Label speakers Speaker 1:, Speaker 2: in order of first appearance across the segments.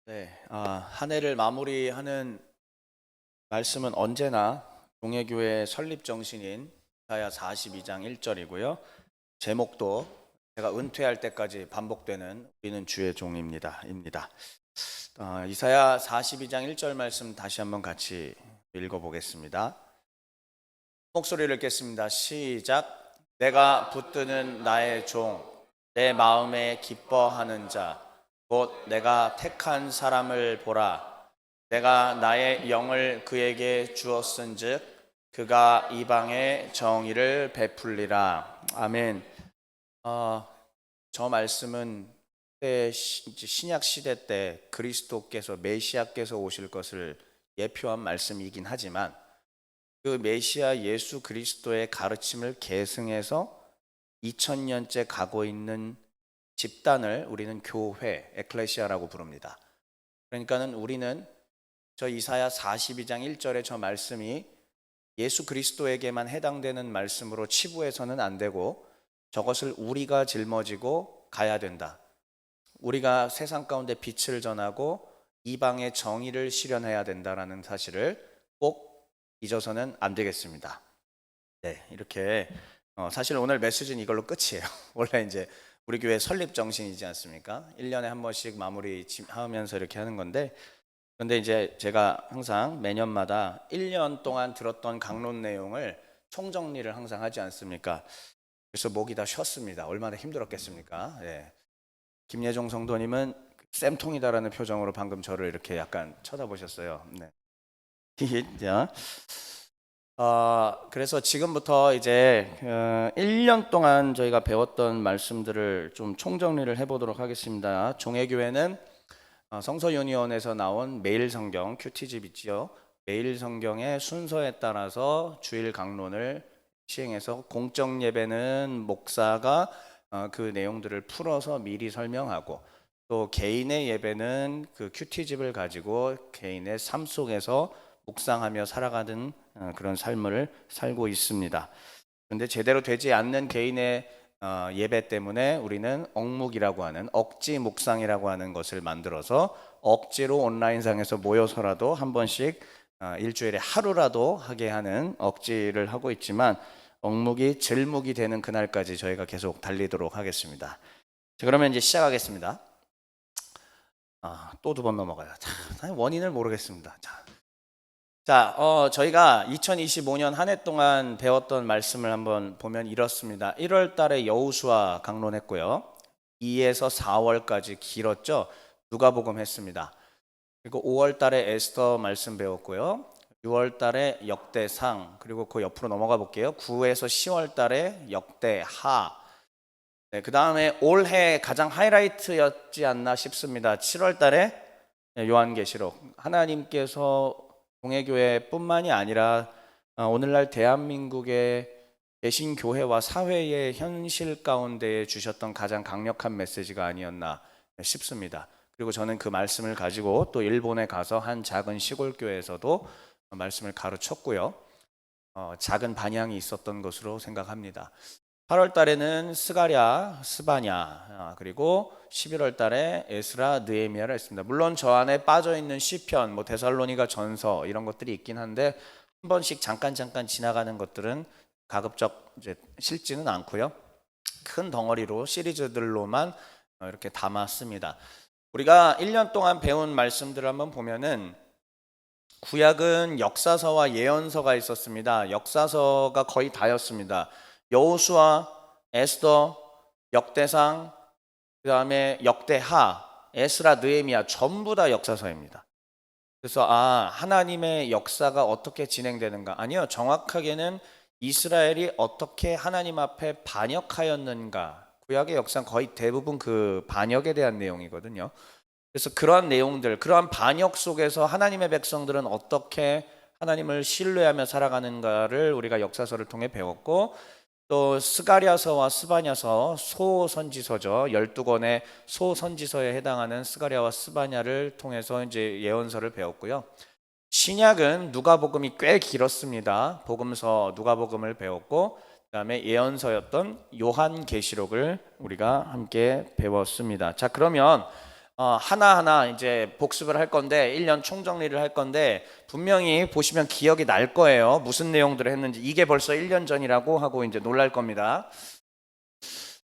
Speaker 1: 네, 한 해를 마무리하는 말씀은 언제나 종회교회 설립 정신인 이사야 42장 1절이고요. 제목도 제가 은퇴할 때까지 반복되는 우리는 주의 종입니다. 이사야 42장 1절 말씀 다시 한번 같이 읽어보겠습니다. 목소리를 읽겠습니다. 시작. 내가 붙드는 나의 종, 내 마음에 기뻐하는 자, 곧 내가 택한 사람을 보라. 내가 나의 영을 그에게 주었은즉 그가 이방에 정의를 베풀리라. 아멘. 저 말씀은 신약 시대 때 그리스도께서 메시아께서 오실 것을 예표한 말씀이긴 하지만 그 메시아 예수 그리스도의 가르침을 계승해서 2000년째 가고 있는 집단을 우리는 교회, 에클레시아라고 부릅니다. 그러니까는 우리는 저 이사야 42장 1절의 저 말씀이 예수 그리스도에게만 해당되는 말씀으로 치부해서는 안 되고 저것을 우리가 짊어지고 가야 된다. 우리가 세상 가운데 빛을 전하고 이방의 정의를 실현해야 된다라는 사실을 꼭 잊어서는 안 되겠습니다. 네, 이렇게 사실 오늘 메시지는 이걸로 끝이에요. 원래 이제 우리 교회 설립 정신이지 않습니까? 1년에 한 번씩 마무리 하면서 이렇게 하는 건데, 근데 이제 제가 항상 매년마다 1년 동안 들었던 강론 내용을 총정리를 항상 하지 않습니까? 그래서 목이 다 쉬었습니다. 얼마나 힘들었겠습니까? 예. 김예종 성도님은 쌤통이다라는 표정으로 방금 저를 이렇게 약간 쳐다보셨어요. 네. 자, 그래서 지금부터 이제 1년 동안 저희가 배웠던 말씀들을 좀 총정리를 해보도록 하겠습니다. 종회교회는 성서 유니온에서 나온 매일 성경 큐티집 있지요. 매일 성경의 순서에 따라서 주일 강론을 시행해서 공적 예배는 목사가 그 내용들을 풀어서 미리 설명하고 또 개인의 예배는 그 큐티집을 가지고 개인의 삶 속에서 묵상하며 살아가는 그런 삶을 살고 있습니다. 그런데 제대로 되지 않는 개인의 예배 때문에 우리는 억묵이라고 하는 억지 묵상이라고 하는 것을 만들어서 억지로 온라인상에서 모여서라도 한 번씩 일주일에 하루라도 하게 하는 억지를 하고 있지만 억묵이 질묵이 되는 그날까지 저희가 계속 달리도록 하겠습니다. 자, 그러면 이제 시작하겠습니다. 또 두 번 넘어가요. 원인을 모르겠습니다. 저희가 2025년 한 해 동안 배웠던 말씀을 한번 보면 이렇습니다. 1월 달에 여호수아 강론했고요. 2에서 4월까지 길었죠. 누가복음 했습니다. 그리고 5월 달에 에스더 말씀 배웠고요. 6월 달에 역대상, 그리고 그 옆으로 넘어가 볼게요. 9에서 10월 달에 역대하. 네, 그 다음에 올해 가장 하이라이트였지 않나 싶습니다. 7월 달에 요한계시록. 하나님께서 공회교회뿐만이 아니라 오늘날 대한민국의 개신교회와 사회의 현실 가운데 주셨던 가장 강력한 메시지가 아니었나 싶습니다. 그리고 저는 그 말씀을 가지고 또 일본에 가서 한 작은 시골 교회에서도 말씀을 가르쳤고요. 작은 반향이 있었던 것으로 생각합니다. 8월 달에는 스가랴, 스바냐, 그리고 11월 달에 에스라, 느헤미야를 했습니다. 물론 저 안에 빠져 있는 시편, 뭐 데살로니가 전서 이런 것들이 있긴 한데 한 번씩 잠깐 지나가는 것들은 가급적 이제 실지는 않고요. 큰 덩어리로 시리즈들로만 이렇게 담았습니다. 우리가 1년 동안 배운 말씀들을 한번 보면은 구약은 역사서와 예언서가 있었습니다. 역사서가 거의 다였습니다. 여호수아, 에스더, 역대상, 그 다음에 역대하, 에스라, 느헤미야 전부 다 역사서입니다. 그래서 하나님의 역사가 어떻게 진행되는가? 아니요, 정확하게는 이스라엘이 어떻게 하나님 앞에 반역하였는가? 구약의 역사는 거의 대부분 그 반역에 대한 내용이거든요. 그래서 그러한 내용들, 그러한 반역 속에서 하나님의 백성들은 어떻게 하나님을 신뢰하며 살아가는가를 우리가 역사서를 통해 배웠고, 또 스가랴서와 스바냐서 소선지서죠. 12권의 소선지서에 해당하는 스가랴와 스바냐를 통해서 이제 예언서를 배웠고요. 신약은 누가복음이 꽤 길었습니다. 복음서 누가복음을 배웠고 그다음에 예언서였던 요한계시록을 우리가 함께 배웠습니다. 자, 그러면 하나하나 이제 복습을 할 건데 1년 총정리를 할 건데 분명히 보시면 기억이 날 거예요. 무슨 내용들을 했는지. 이게 벌써 1년 전이라고 하고 이제 놀랄 겁니다.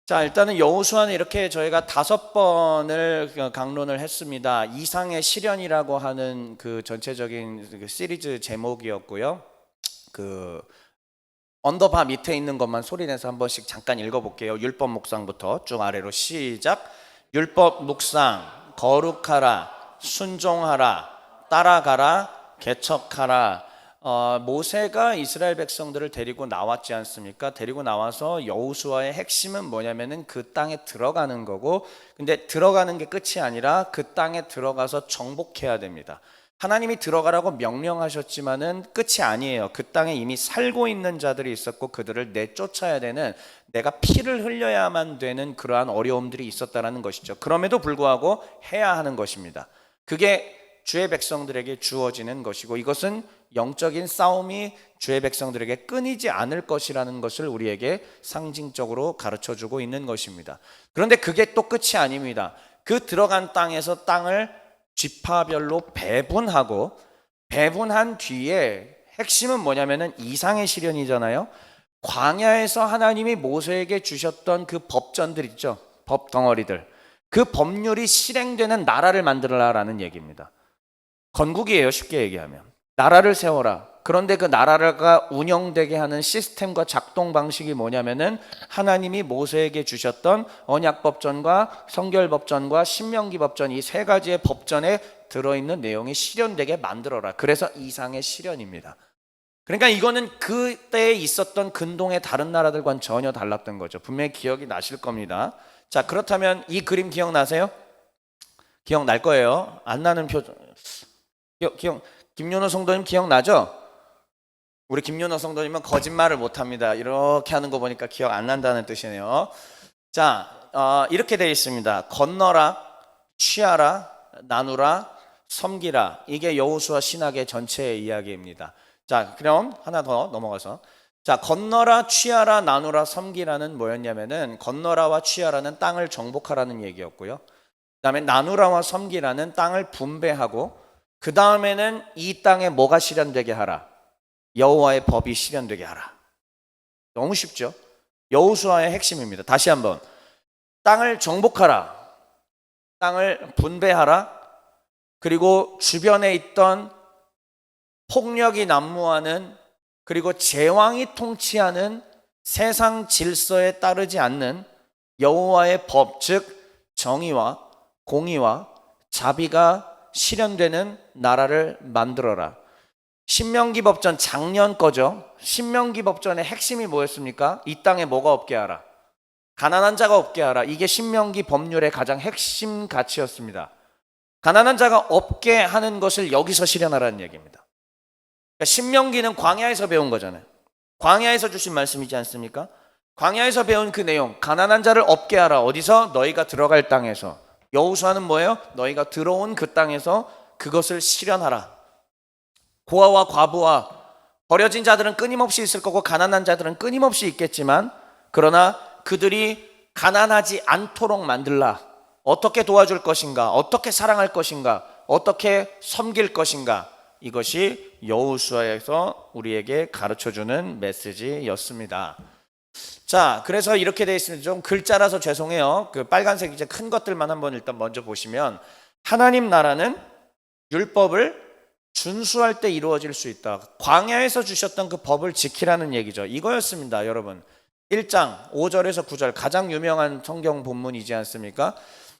Speaker 1: 자, 일단은 여호수아는 이렇게 저희가 5번을 강론을 했습니다. 이상의 시련이라고 하는 그 전체적인 그 시리즈 제목이었고요. 그 언더바 밑에 있는 것만 소리내서 한 번씩 잠깐 읽어볼게요. 율법 묵상부터 쭉 아래로 시작. 율법 묵상, 거룩하라, 순종하라, 따라가라, 개척하라. 모세가 이스라엘 백성들을 데리고 나왔지 않습니까? 데리고 나와서 여호수아의 핵심은 뭐냐면은 그 땅에 들어가는 거고, 근데 들어가는 게 끝이 아니라 그 땅에 들어가서 정복해야 됩니다. 하나님이 들어가라고 명령하셨지만은 끝이 아니에요. 그 땅에 이미 살고 있는 자들이 있었고 그들을 내쫓아야 되는, 내가 피를 흘려야만 되는 그러한 어려움들이 있었다라는 것이죠. 그럼에도 불구하고 해야 하는 것입니다. 그게 주의 백성들에게 주어지는 것이고, 이것은 영적인 싸움이 주의 백성들에게 끊이지 않을 것이라는 것을 우리에게 상징적으로 가르쳐주고 있는 것입니다. 그런데 그게 또 끝이 아닙니다. 그 들어간 땅에서 땅을 지파별로 배분하고, 배분한 뒤에 핵심은 뭐냐면은 이상의 시련이잖아요. 광야에서 하나님이 모세에게 주셨던 그 법전들 있죠, 법 덩어리들, 그 법률이 실행되는 나라를 만들어라라는 얘기입니다. 건국이에요, 쉽게 얘기하면. 나라를 세워라. 그런데 그 나라가 운영되게 하는 시스템과 작동 방식이 뭐냐면은 하나님이 모세에게 주셨던 언약법전과 성결법전과 신명기법전, 이 3가지의 법전에 들어있는 내용이 실현되게 만들어라. 그래서 이상의 실현입니다. 그러니까 이거는 그때 있었던 근동의 다른 나라들과는 전혀 달랐던 거죠. 분명히 기억이 나실 겁니다. 자, 그렇다면 이 그림 기억나세요? 기억날 거예요. 안 나는 표정. 김윤호 성도님 기억나죠? 우리 김윤호 성도님은 거짓말을 못합니다. 이렇게 하는 거 보니까 기억 안 난다는 뜻이네요. 자, 이렇게 되어 있습니다. 건너라, 취하라, 나누라, 섬기라. 이게 여호수아 신학의 전체 이야기입니다. 자, 그럼 하나 더 넘어가서, 자, 건너라, 취하라, 나누라, 섬기라는 뭐였냐면은, 건너라와 취하라는 땅을 정복하라는 얘기였고요. 그 다음에 나누라와 섬기라는 땅을 분배하고, 그 다음에는 이 땅에 뭐가 실현되게 하라? 여호와의 법이 실현되게 하라. 너무 쉽죠? 여호수아의 핵심입니다. 다시 한번, 땅을 정복하라, 땅을 분배하라, 그리고 주변에 있던 폭력이 난무하는, 그리고 제왕이 통치하는 세상 질서에 따르지 않는 여호와의 법, 즉 정의와 공의와 자비가 실현되는 나라를 만들어라. 신명기 법전, 작년 거죠. 신명기 법전의 핵심이 뭐였습니까? 이 땅에 뭐가 없게 하라? 가난한 자가 없게 하라. 이게 신명기 법률의 가장 핵심 가치였습니다. 가난한 자가 없게 하는 것을 여기서 실현하라는 얘기입니다. 그러니까 신명기는 광야에서 배운 거잖아요. 광야에서 주신 말씀이지 않습니까? 광야에서 배운 그 내용, 가난한 자를 없게 하라. 어디서? 너희가 들어갈 땅에서. 여호수아는 뭐예요? 너희가 들어온 그 땅에서 그것을 실현하라. 고아와 과부와 버려진 자들은 끊임없이 있을 거고 가난한 자들은 끊임없이 있겠지만, 그러나 그들이 가난하지 않도록 만들라. 어떻게 도와줄 것인가? 어떻게 사랑할 것인가? 어떻게 섬길 것인가? 이것이 여호수아에서 우리에게 가르쳐주는 메시지였습니다. 자, 그래서 이렇게 되어 있습니다. 좀 글자라서 죄송해요. 그 빨간색 이제 큰 것들만 한번 일단 먼저 보시면, 하나님 나라는 율법을 준수할 때 이루어질 수 있다. 광야에서 주셨던 그 법을 지키라는 얘기죠. 이거였습니다, 여러분. 1장 5절에서 9절, 가장 유명한 성경 본문이지 않습니까?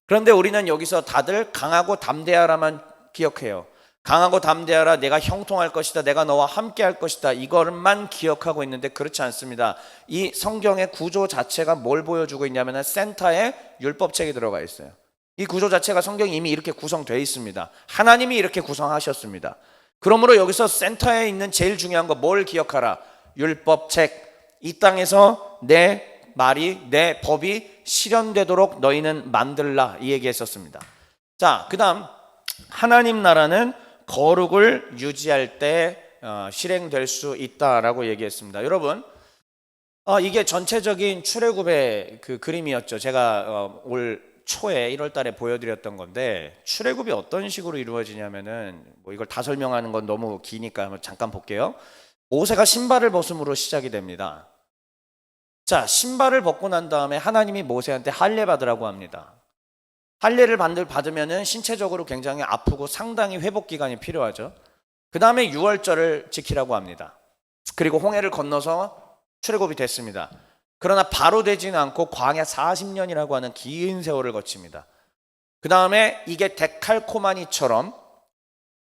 Speaker 1: 그런데 우리는 여기서 다들 강하고 담대하라만 기억해요. 강하고 담대하라, 내가 형통할 것이다, 내가 너와 함께 할 것이다, 이것만 기억하고 있는데 그렇지 않습니다. 이 성경의 구조 자체가 뭘 보여주고 있냐면 센터에 율법책이 들어가 있어요. 이 구조 자체가 성경이 이미 이렇게 구성되어 있습니다. 하나님이 이렇게 구성하셨습니다. 그러므로 여기서 센터에 있는 제일 중요한 거 뭘 기억하라? 율법책. 이 땅에서 내 말이, 내 법이 실현되도록 너희는 만들라, 이 얘기했었습니다. 자, 그 다음, 하나님 나라는 거룩을 유지할 때 실행될 수 있다라고 얘기했습니다. 여러분, 이게 전체적인 출애굽의 그 그림이었죠. 제가 올 초에 1월 달에 보여드렸던 건데 출애굽이 어떤 식으로 이루어지냐면은 뭐 이걸 다 설명하는 건 너무 기니까 한번 잠깐 볼게요. 모세가 신발을 벗음으로 시작이 됩니다. 자, 신발을 벗고 난 다음에 하나님이 모세한테 할례 받으라고 합니다. 할례를 받으면은 신체적으로 굉장히 아프고 상당히 회복 기간이 필요하죠. 그 다음에 유월절을 지키라고 합니다. 그리고 홍해를 건너서 출애굽이 됐습니다. 그러나 바로 되지는 않고 광야 40년이라고 하는 긴 세월을 거칩니다. 그 다음에 이게 데칼코마니처럼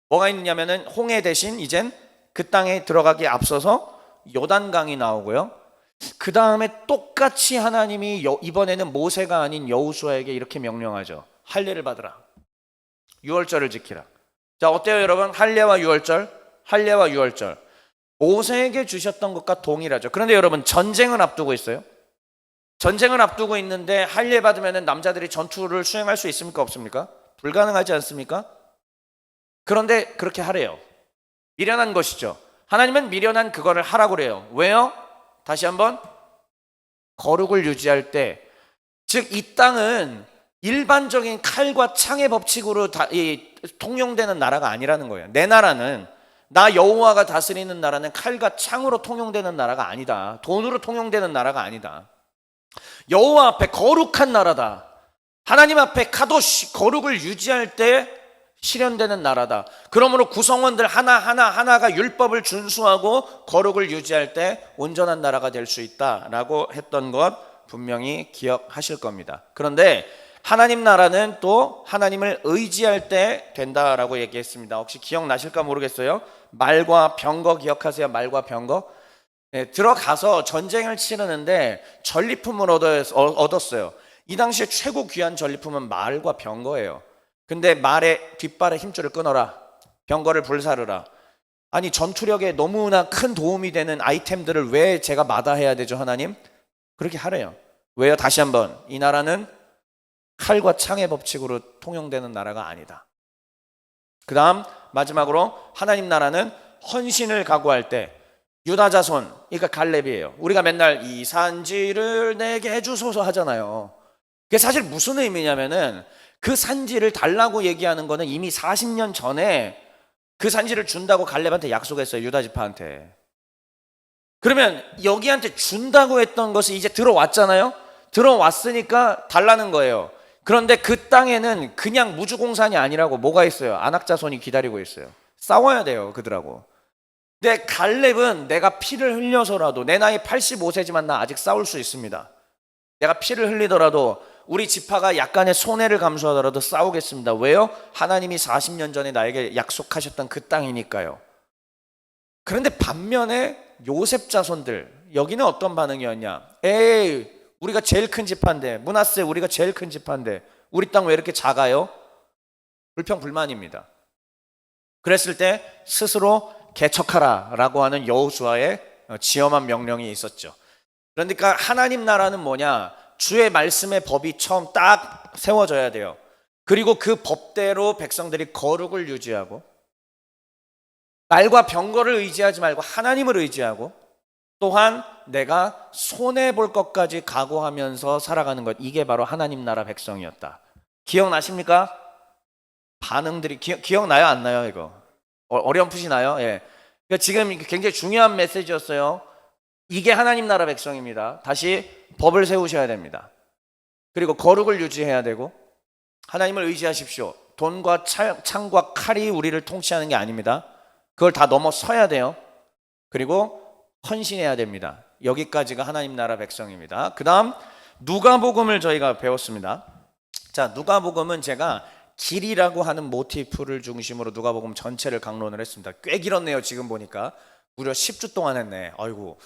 Speaker 1: 뭐가 있느냐면은 홍해 대신 이젠 그 땅에 들어가기에 앞서서 요단강이 나오고요. 그 다음에 똑같이 하나님이 이번에는 모세가 아닌 여호수아에게 이렇게 명령하죠. 할례를 받으라. 유월절을 지키라. 자, 어때요 여러분? 할례와 유월절, 할례와 유월절. 모세에게 주셨던 것과 동일하죠. 그런데 여러분, 전쟁을 앞두고 있어요. 전쟁을 앞두고 있는데 할례 받으면 남자들이 전투를 수행할 수 있습니까? 없습니까? 불가능하지 않습니까? 그런데 그렇게 하래요. 미련한 것이죠. 하나님은 미련한 그거를 하라고 그래요. 왜요? 다시 한번, 거룩을 유지할 때, 즉 이 땅은 일반적인 칼과 창의 법칙으로 통용되는 나라가 아니라는 거예요. 내 나라는, 나 여호와가 다스리는 나라는 칼과 창으로 통용되는 나라가 아니다. 돈으로 통용되는 나라가 아니다. 여호와 앞에 거룩한 나라다. 하나님 앞에 카도시, 거룩을 유지할 때 실현되는 나라다. 그러므로 구성원들 하나가 율법을 준수하고 거룩을 유지할 때 온전한 나라가 될 수 있다라고 했던 것 분명히 기억하실 겁니다. 그런데 하나님 나라는 또 하나님을 의지할 때 된다라고 얘기했습니다. 혹시 기억나실까 모르겠어요. 말과 병거 기억하세요? 말과 병거. 네, 들어가서 전쟁을 치르는데 전리품을 얻었어요. 이 당시에 최고 귀한 전리품은 말과 병거예요. 근데 말의 뒷발에 힘줄을 끊어라, 병거를 불사르라. 아니, 전투력에 너무나 큰 도움이 되는 아이템들을 왜 제가 마다해야 되죠? 하나님 그렇게 하래요. 왜요? 다시 한번, 이 나라는 칼과 창의 법칙으로 통용되는 나라가 아니다. 그 다음 마지막으로, 하나님 나라는 헌신을 각오할 때, 유다 자손, 그러니까 갈렙이에요. 우리가 맨날 이 산지를 내게 해주소서 하잖아요. 그게 사실 무슨 의미냐면은, 그 산지를 달라고 얘기하는 거는 이미 40년 전에 그 산지를 준다고 갈렙한테 약속했어요. 유다 지파한테. 그러면 여기한테 준다고 했던 것이 이제 들어왔잖아요. 들어왔으니까 달라는 거예요. 그런데 그 땅에는 그냥 무주공산이 아니라고 뭐가 있어요? 안악자손이 기다리고 있어요. 싸워야 돼요, 그들하고. 근데 갈렙은 내가 피를 흘려서라도, 내 나이 85세지만 나 아직 싸울 수 있습니다. 내가 피를 흘리더라도, 우리 지파가 약간의 손해를 감수하더라도 싸우겠습니다. 왜요? 하나님이 40년 전에 나에게 약속하셨던 그 땅이니까요. 그런데 반면에 요셉 자손들, 여기는 어떤 반응이었냐? 에이, 우리가 제일 큰 지파인데, 므낫세 우리가 제일 큰 지파인데 우리 땅 왜 이렇게 작아요? 불평불만입니다. 그랬을 때 스스로 개척하라 라고 하는 여호수아의 지엄한 명령이 있었죠. 그러니까 하나님 나라는 뭐냐? 주의 말씀의 법이 처음 딱 세워져야 돼요. 그리고 그 법대로 백성들이 거룩을 유지하고, 말과 병거를 의지하지 말고 하나님을 의지하고, 또한 내가 손해볼 것까지 각오하면서 살아가는 것, 이게 바로 하나님 나라 백성이었다. 기억나십니까? 반응들이 기억나요? 안 나요? 이거 어렴풋이 나요? 예. 그러니까 지금 굉장히 중요한 메시지였어요. 이게 하나님 나라 백성입니다. 다시 법을 세우셔야 됩니다. 그리고 거룩을 유지해야 되고, 하나님을 의지하십시오. 돈과 창과 칼이 우리를 통치하는 게 아닙니다. 그걸 다 넘어서야 돼요. 그리고 헌신해야 됩니다. 여기까지가 하나님 나라 백성입니다. 그 다음 누가복음을 저희가 배웠습니다. 자, 누가복음은 제가 길이라고 하는 모티프를 중심으로 누가복음 전체를 강론을 했습니다. 꽤 길었네요. 지금 보니까 무려 10주 동안 했네. 아이고.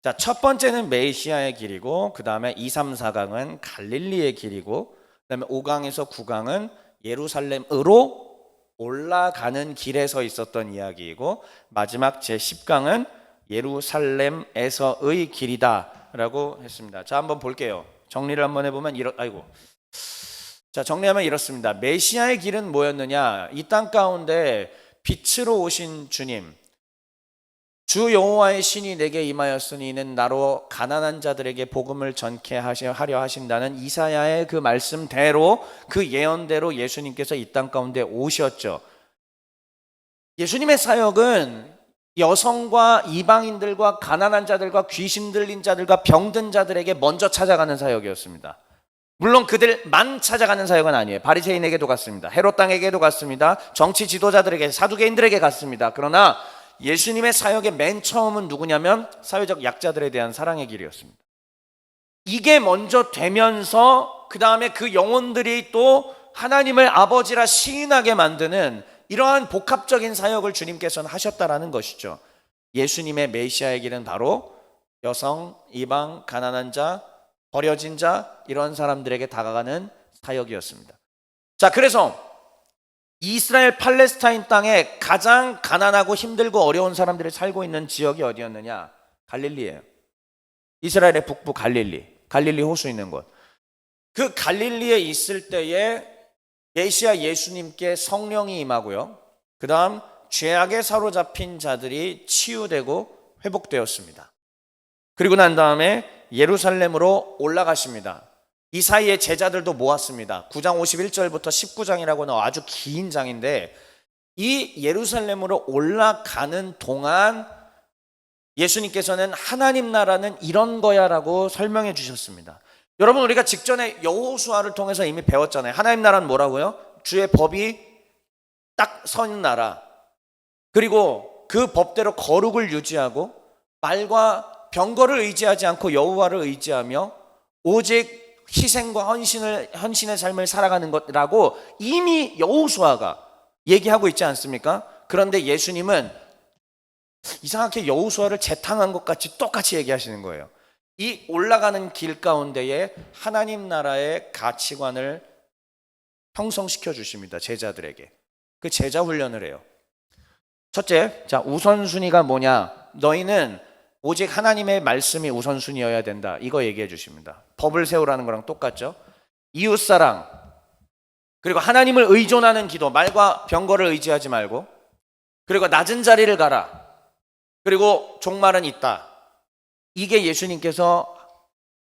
Speaker 1: 자, 첫 번째는 메시아의 길이고, 그 다음에 2, 3, 4강은 갈릴리의 길이고, 그 다음에 5강에서 9강은 예루살렘으로 올라가는 길에서 있었던 이야기이고, 마지막 제 10강은 예루살렘에서의 길이다 라고 했습니다. 자, 한번 볼게요. 정리를 한번 해보면 자, 정리하면 이렇습니다. 메시아의 길은 뭐였느냐? 이 땅 가운데 빛으로 오신 주님, 주 여호와의 신이 내게 임하였으니 이는 나로 가난한 자들에게 복음을 전케 하려 하신다는 이사야의 그 말씀대로, 그 예언대로 예수님께서 이 땅 가운데 오셨죠. 예수님의 사역은 여성과 이방인들과 가난한 자들과 귀신 들린 자들과 병든 자들에게 먼저 찾아가는 사역이었습니다. 물론 그들만 찾아가는 사역은 아니에요. 바리새인에게도 갔습니다. 헤롯 땅에게도 갔습니다. 정치 지도자들에게, 사두개인들에게 갔습니다. 그러나 예수님의 사역의 맨 처음은 누구냐면 사회적 약자들에 대한 사랑의 길이었습니다. 이게 먼저 되면서 그 다음에 그 영혼들이 또 하나님을 아버지라 시인하게 만드는 이러한 복합적인 사역을 주님께서는 하셨다라는 것이죠. 예수님의 메시아의 길은 바로 여성, 이방, 가난한 자, 버려진 자, 이런 사람들에게 다가가는 사역이었습니다. 자, 그래서 이스라엘 팔레스타인 땅에 가장 가난하고 힘들고 어려운 사람들이 살고 있는 지역이 어디였느냐? 갈릴리예요. 이스라엘의 북부 갈릴리 호수 있는 곳. 그 갈릴리에 있을 때에 메시아 예수님께 성령이 임하고요, 그 다음 죄악에 사로잡힌 자들이 치유되고 회복되었습니다. 그리고 난 다음에 예루살렘으로 올라가십니다. 이 사이에 제자들도 모았습니다. 9장 51절부터 19장이라고는 아주 긴 장인데, 이 예루살렘으로 올라가는 동안 예수님께서는 하나님 나라는 이런 거야 라고 설명해 주셨습니다. 여러분, 우리가 직전에 여호수아를 통해서 이미 배웠잖아요. 하나님 나라는 뭐라고요? 주의 법이 딱 선 나라, 그리고 그 법대로 거룩을 유지하고 말과 병거를 의지하지 않고 여호와를 의지하며 오직 희생과 헌신의 삶을 살아가는 것이라고 이미 여호수아가 얘기하고 있지 않습니까? 그런데 예수님은 이상하게 여호수아를 재탕한 것 같이 똑같이 얘기하시는 거예요. 이 올라가는 길 가운데에 하나님 나라의 가치관을 형성시켜 주십니다. 제자들에게. 그 제자 훈련을 해요. 첫째, 자, 우선순위가 뭐냐? 너희는 오직 하나님의 말씀이 우선순위여야 된다. 이거 얘기해 주십니다. 법을 세우라는 거랑 똑같죠? 이웃사랑, 그리고 하나님을 의존하는 기도, 말과 병거를 의지하지 말고, 그리고 낮은 자리를 가라, 그리고 종말은 있다. 이게 예수님께서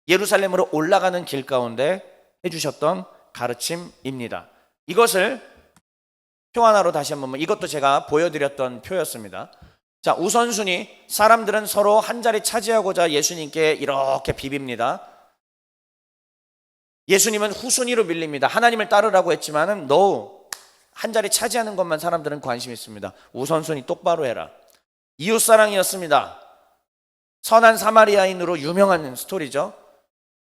Speaker 1: 예루살렘으로 올라가는 길 가운데 해주셨던 가르침입니다. 이것을 표 하나로 다시 한번, 이것도 제가 보여드렸던 표였습니다. 자, 우선순위, 사람들은 서로 한 자리 차지하고자 예수님께 이렇게 비빕니다. 예수님은 후순위로 밀립니다. 하나님을 따르라고 했지만은 no, 한 자리 차지하는 것만 사람들은 관심 있습니다. 우선순위 똑바로 해라. 이웃사랑이었습니다. 선한 사마리아인으로 유명한 스토리죠.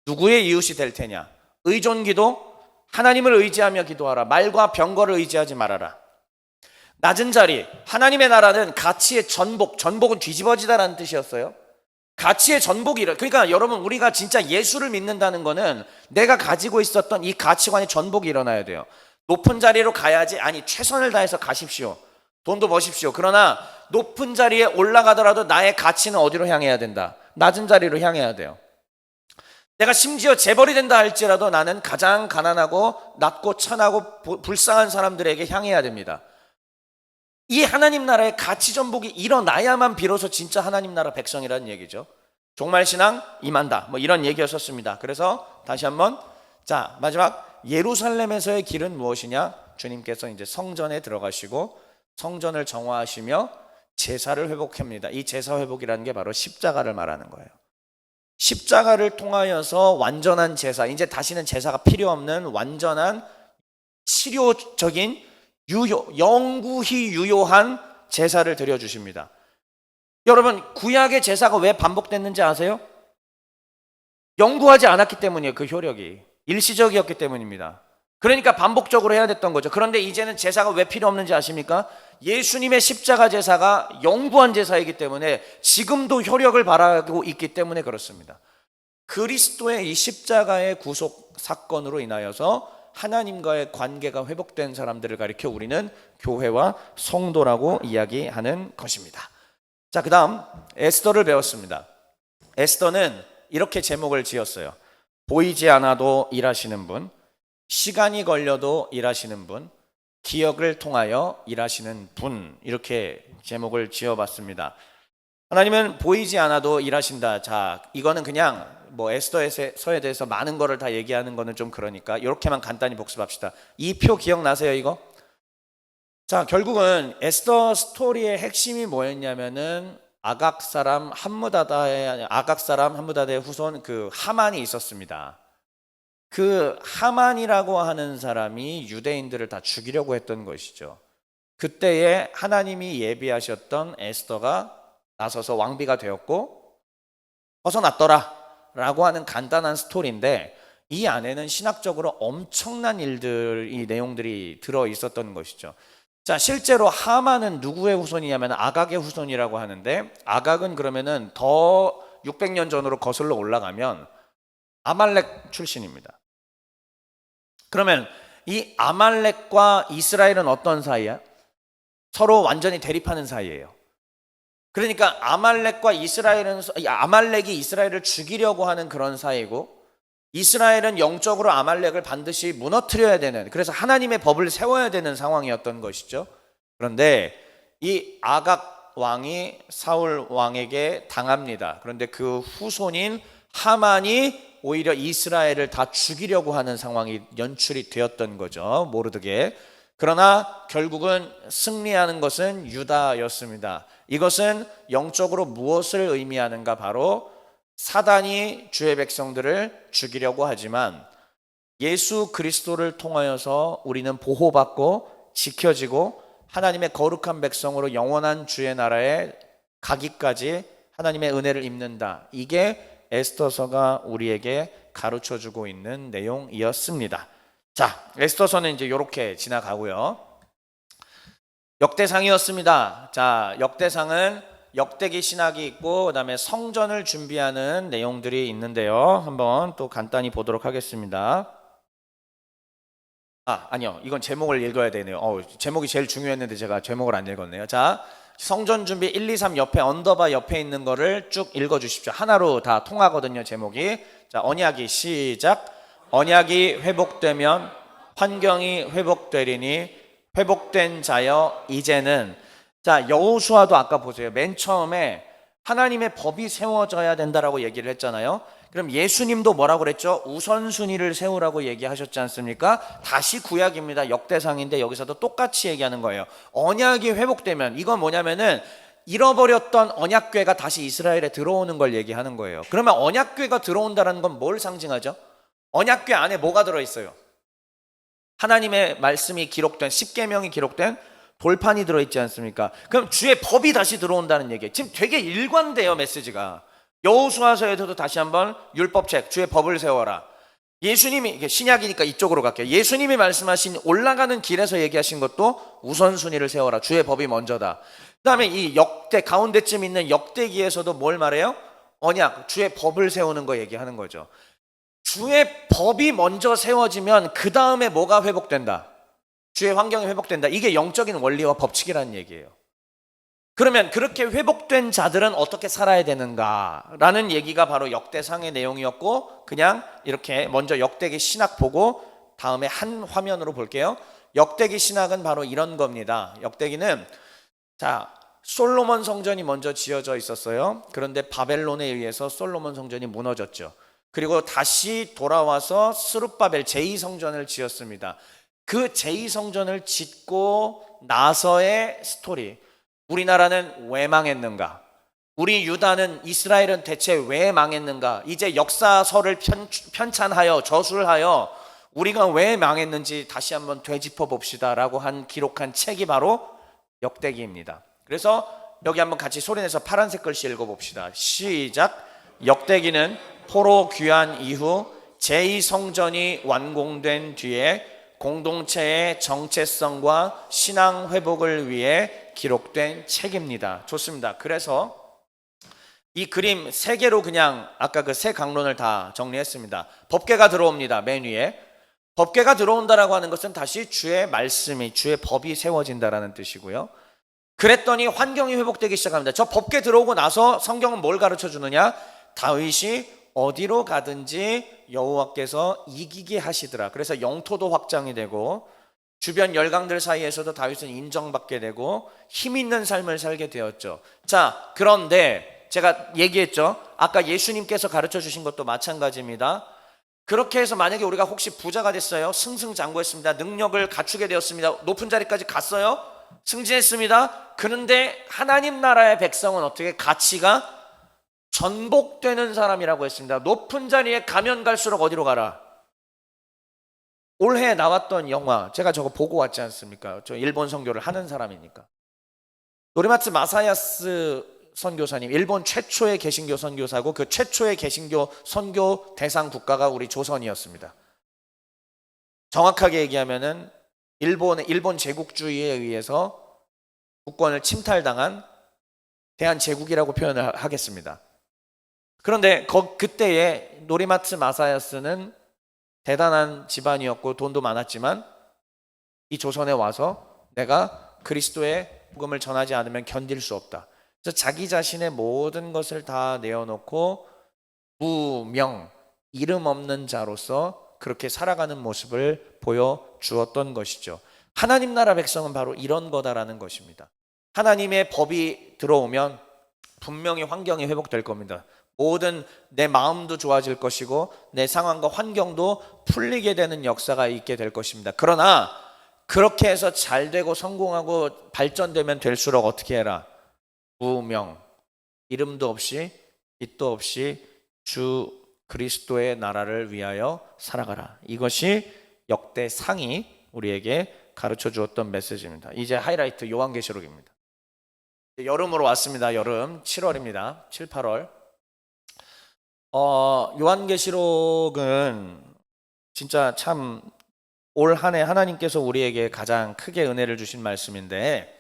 Speaker 1: 누구의 이웃이 될 테냐? 의존기도, 하나님을 의지하며 기도하라. 말과 병거를 의지하지 말아라. 낮은 자리, 하나님의 나라는 가치의 전복은 뒤집어지다라는 뜻이었어요. 가치의 전복이, 그러니까 여러분, 우리가 진짜 예수를 믿는다는 거는 내가 가지고 있었던 이 가치관의 전복이 일어나야 돼요. 높은 자리로 가야지, 아니 최선을 다해서 가십시오. 돈도 버십시오. 그러나 높은 자리에 올라가더라도 나의 가치는 어디로 향해야 된다? 낮은 자리로 향해야 돼요. 내가 심지어 재벌이 된다 할지라도 나는 가장 가난하고 낮고 천하고 불쌍한 사람들에게 향해야 됩니다. 이 하나님 나라의 가치 전복이 일어나야만 비로소 진짜 하나님 나라 백성이라는 얘기죠. 종말신앙 임한다, 뭐 이런 얘기였었습니다. 그래서 다시 한번, 자, 마지막 예루살렘에서의 길은 무엇이냐? 주님께서 이제 성전에 들어가시고 성전을 정화하시며 제사를 회복합니다. 이 제사 회복이라는 게 바로 십자가를 말하는 거예요. 십자가를 통하여서 완전한 제사, 이제 다시는 제사가 필요 없는 완전한 치료적인 영구히 유효한 제사를 드려주십니다. 여러분, 구약의 제사가 왜 반복됐는지 아세요? 영구하지 않았기 때문이에요. 그 효력이 일시적이었기 때문입니다. 그러니까 반복적으로 해야 됐던 거죠. 그런데 이제는 제사가 왜 필요 없는지 아십니까? 예수님의 십자가 제사가 영구한 제사이기 때문에 지금도 효력을 발휘하고 있기 때문에 그렇습니다. 그리스도의 이 십자가의 구속 사건으로 인하여서 하나님과의 관계가 회복된 사람들을 가리켜 우리는 교회와 성도라고 이야기하는 것입니다. 자, 그 다음 에스더를 배웠습니다. 에스더는 이렇게 제목을 지었어요. 보이지 않아도 일하시는 분, 시간이 걸려도 일하시는 분, 기억을 통하여 일하시는 분, 이렇게 제목을 지어봤습니다. 하나님은 보이지 않아도 일하신다. 자, 이거는 그냥 뭐 에스더서에 대해서 많은 거를 다 얘기하는 거는 좀 그러니까 이렇게만 간단히 복습합시다. 이 표 기억나세요, 이거? 자, 결국은 에스더 스토리의 핵심이 뭐였냐면은 아각 사람 함무다다의 후손 그 하만이 있었습니다. 그 하만이라고 하는 사람이 유대인들을 다 죽이려고 했던 것이죠. 그때에 하나님이 예비하셨던 에스더가 나서서 왕비가 되었고 벗어났더라 라고 하는 간단한 스토리인데, 이 안에는 신학적으로 엄청난 이 내용들이 들어 있었던 것이죠. 자, 실제로 하만은 누구의 후손이냐면 아각의 후손이라고 하는데, 아각은 그러면은 더 600년 전으로 거슬러 올라가면 아말렉 출신입니다. 그러면 이 아말렉과 이스라엘은 어떤 사이야? 서로 완전히 대립하는 사이예요. 그러니까 아말렉이 이스라엘을 죽이려고 하는 그런 사이고, 이스라엘은 영적으로 아말렉을 반드시 무너뜨려야 되는, 그래서 하나님의 법을 세워야 되는 상황이었던 것이죠. 그런데 이 아각 왕이 사울 왕에게 당합니다. 그런데 그 후손인 하만이 오히려 이스라엘을 다 죽이려고 하는 상황이 연출이 되었던 거죠, 모르드게. 그러나 결국은 승리하는 것은 유다였습니다. 이것은 영적으로 무엇을 의미하는가? 바로 사단이 주의 백성들을 죽이려고 하지만 예수 그리스도를 통하여서 우리는 보호받고 지켜지고 하나님의 거룩한 백성으로 영원한 주의 나라에 가기까지 하나님의 은혜를 입는다. 이게 에스더서가 우리에게 가르쳐주고 있는 내용이었습니다. 자, 에스더서는 이제 이렇게 지나가고요. 역대상이었습니다. 자, 역대상은 역대기 신학이 있고 그다음에 성전을 준비하는 내용들이 있는데요. 한번 또 간단히 보도록 하겠습니다. 아니요. 이건 제목을 읽어야 되네요. 제목이 제일 중요했는데 제가 제목을 안 읽었네요. 자, 성전 준비 1, 2, 3 옆에 언더바 옆에 있는 거를 쭉 읽어 주십시오. 하나로 다 통하거든요, 제목이. 자, 언약이 시작. 언약이 회복되면 환경이 회복되리니 회복된 자여 이제는. 자, 여호수아도 아까 보세요. 맨 처음에 하나님의 법이 세워져야 된다라고 얘기를 했잖아요. 그럼 예수님도 뭐라고 그랬죠? 우선순위를 세우라고 얘기하셨지 않습니까? 다시 구약입니다. 역대상인데 여기서도 똑같이 얘기하는 거예요. 언약이 회복되면, 이건 뭐냐면은 잃어버렸던 언약궤가 다시 이스라엘에 들어오는 걸 얘기하는 거예요. 그러면 언약궤가 들어온다는 건 뭘 상징하죠? 언약궤 안에 뭐가 들어있어요? 하나님의 말씀이 기록된, 십계명이 기록된 돌판이 들어있지 않습니까? 그럼 주의 법이 다시 들어온다는 얘기예요. 지금 되게 일관돼요, 메시지가. 여호수아서에서도 다시 한번 율법책, 주의 법을 세워라. 예수님이, 신약이니까 이쪽으로 갈게요. 예수님이 말씀하신 올라가는 길에서 얘기하신 것도 우선순위를 세워라. 주의 법이 먼저다. 그 다음에 이 역대, 가운데쯤 있는 역대기에서도 뭘 말해요? 언약, 주의 법을 세우는 거 얘기하는 거죠. 주의 법이 먼저 세워지면 그 다음에 뭐가 회복된다? 주의 환경이 회복된다. 이게 영적인 원리와 법칙이라는 얘기예요. 그러면 그렇게 회복된 자들은 어떻게 살아야 되는가라는 얘기가 바로 역대상의 내용이었고, 그냥 이렇게 먼저 역대기 신학 보고 다음에 한 화면으로 볼게요. 역대기 신학은 바로 이런 겁니다. 역대기는, 자, 솔로몬 성전이 먼저 지어져 있었어요. 그런데 바벨론에 의해서 솔로몬 성전이 무너졌죠. 그리고 다시 돌아와서 스룹바벨 제2성전을 지었습니다. 그 제2성전을 짓고 나서의 스토리. 우리나라는 왜 망했는가? 우리 유다는, 이스라엘은 대체 왜 망했는가? 이제 역사서를 편찬하여 저술하여 우리가 왜 망했는지 다시 한번 되짚어 봅시다 라고 기록한 책이 바로 역대기입니다. 그래서 여기 한번 같이 소리내서 파란색 글씨 읽어봅시다. 시작. 역대기는 포로 귀환 이후 제2성전이 완공된 뒤에 공동체의 정체성과 신앙 회복을 위해 기록된 책입니다. 좋습니다. 그래서 이 그림 3개로 그냥 아까 그 세 강론을 다 정리했습니다. 법궤가 들어옵니다. 맨 위에. 법궤가 들어온다라고 하는 것은 다시 주의 말씀이, 주의 법이 세워진다라는 뜻이고요. 그랬더니 환경이 회복되기 시작합니다. 저 법궤 들어오고 나서 성경은 뭘 가르쳐 주느냐? 다윗이 어디로 가든지 여호와께서 이기게 하시더라. 그래서 영토도 확장이 되고 주변 열강들 사이에서도 다윗은 인정받게 되고 힘 있는 삶을 살게 되었죠. 자, 그런데 제가 얘기했죠. 아까 예수님께서 가르쳐 주신 것도 마찬가지입니다. 그렇게 해서 만약에 우리가 혹시 부자가 됐어요. 승승장구했습니다. 능력을 갖추게 되었습니다. 높은 자리까지 갔어요. 승진했습니다. 그런데 하나님 나라의 백성은 어떻게 가치가 전복되는 사람이라고 했습니다. 높은 자리에 가면 갈수록 어디로 가라? 올해 나왔던 영화, 제가 저거 보고 왔지 않습니까? 저 일본 선교를 하는 사람이니까. 노리마츠 마사야스 선교사님, 일본 최초의 개신교 선교사고 그 최초의 개신교 선교 대상 국가가 우리 조선이었습니다. 정확하게 얘기하면은 일본 제국주의에 의해서 국권을 침탈당한 대한제국이라고 표현을 하겠습니다. 그런데 그때의 노리마츠 마사야스는 대단한 집안이었고 돈도 많았지만 이 조선에 와서 내가 그리스도의 복음을 전하지 않으면 견딜 수 없다. 그래서 자기 자신의 모든 것을 다 내어놓고 무명, 이름 없는 자로서 그렇게 살아가는 모습을 보여주었던 것이죠. 하나님 나라 백성은 바로 이런 거다라는 것입니다. 하나님의 법이 들어오면 분명히 환경이 회복될 겁니다. 모든 내 마음도 좋아질 것이고 내 상황과 환경도 풀리게 되는 역사가 있게 될 것입니다. 그러나 그렇게 해서 잘 되고 성공하고 발전되면 될수록 어떻게 해라? 무명, 이름도 없이 빛도 없이 주 그리스도의 나라를 위하여 살아가라. 이것이 역대상이 우리에게 가르쳐 주었던 메시지입니다. 이제 하이라이트 요한계시록입니다. 여름으로 왔습니다. 여름 7월입니다. 7, 8월. 요한계시록은 진짜 참 올 한 해 하나님께서 우리에게 가장 크게 은혜를 주신 말씀인데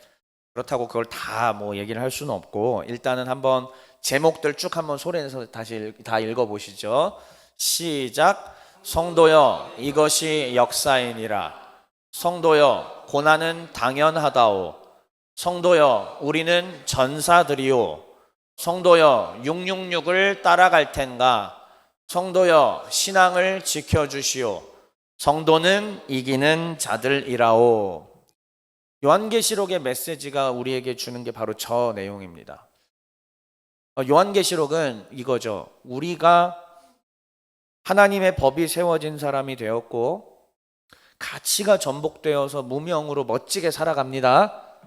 Speaker 1: 그렇다고 그걸 다 뭐 얘기를 할 수는 없고 일단은 한번 제목들 쭉 한번 소리내서 다시 다 읽어보시죠. 시작. 성도여 이것이 역사이니라. 성도여 고난은 당연하다오. 성도여 우리는 전사들이오. 성도여 666을 따라갈 텐가. 성도여 신앙을 지켜주시오. 성도는 이기는 자들이라오. 요한계시록의 메시지가 우리에게 주는 게 바로 저 내용입니다. 요한계시록은 이거죠. 우리가 하나님의 법이 세워진 사람이 되었고 가치가 전복되어서 무명으로 멋지게 살아갑니다.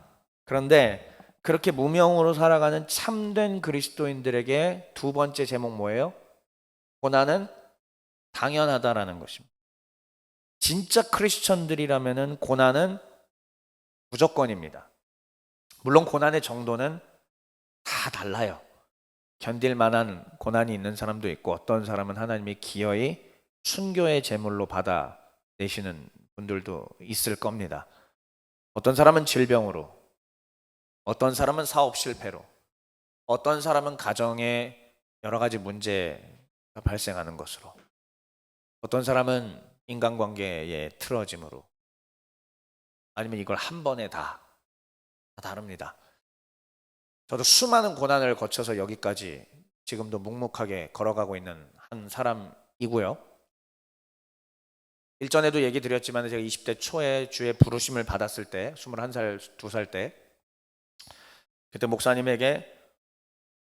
Speaker 1: 그런데 그렇게 무명으로 살아가는 참된 그리스도인들에게 두 번째 제목 뭐예요? 고난은 당연하다라는 것입니다. 진짜 크리스천들이라면 고난은 무조건입니다. 물론 고난의 정도는 다 달라요. 견딜 만한 고난이 있는 사람도 있고 어떤 사람은 하나님이 기어이 순교의 제물로 받아내시는 분들도 있을 겁니다. 어떤 사람은 질병으로, 어떤 사람은 사업 실패로, 어떤 사람은 가정에 여러 가지 문제가 발생하는 것으로, 어떤 사람은 인간관계의 틀어짐으로, 아니면 이걸 한 번에 다 다릅니다. 저도 수많은 고난을 거쳐서 여기까지 지금도 묵묵하게 걸어가고 있는 한 사람이고요. 일전에도 얘기 드렸지만 제가 20대 초에 주의 부르심을 받았을 때 21살, 2살 때 그때 목사님에게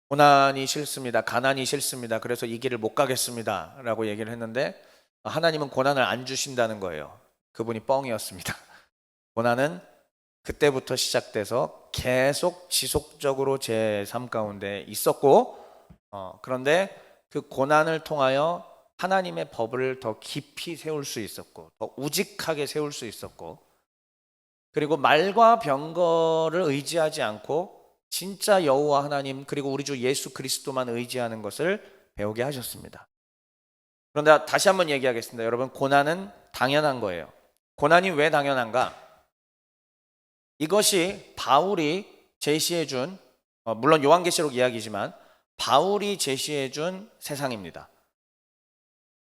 Speaker 1: 고난이 싫습니다. 가난이 싫습니다. 그래서 이 길을 못 가겠습니다. 라고 얘기를 했는데 하나님은 고난을 안 주신다는 거예요. 그분이 뻥이었습니다. 고난은 그때부터 시작돼서 계속 지속적으로 제 삶 가운데 있었고 그런데 그 고난을 통하여 하나님의 법을 더 깊이 세울 수 있었고 더 우직하게 세울 수 있었고 그리고 말과 병거를 의지하지 않고 진짜 여호와 하나님 그리고 우리 주 예수 그리스도만 의지하는 것을 배우게 하셨습니다. 그런데 다시 한번 얘기하겠습니다. 여러분 고난은 당연한 거예요. 고난이 왜 당연한가? 이것이 바울이 제시해준 물론 요한계시록 이야기지만 바울이 제시해준 세상입니다.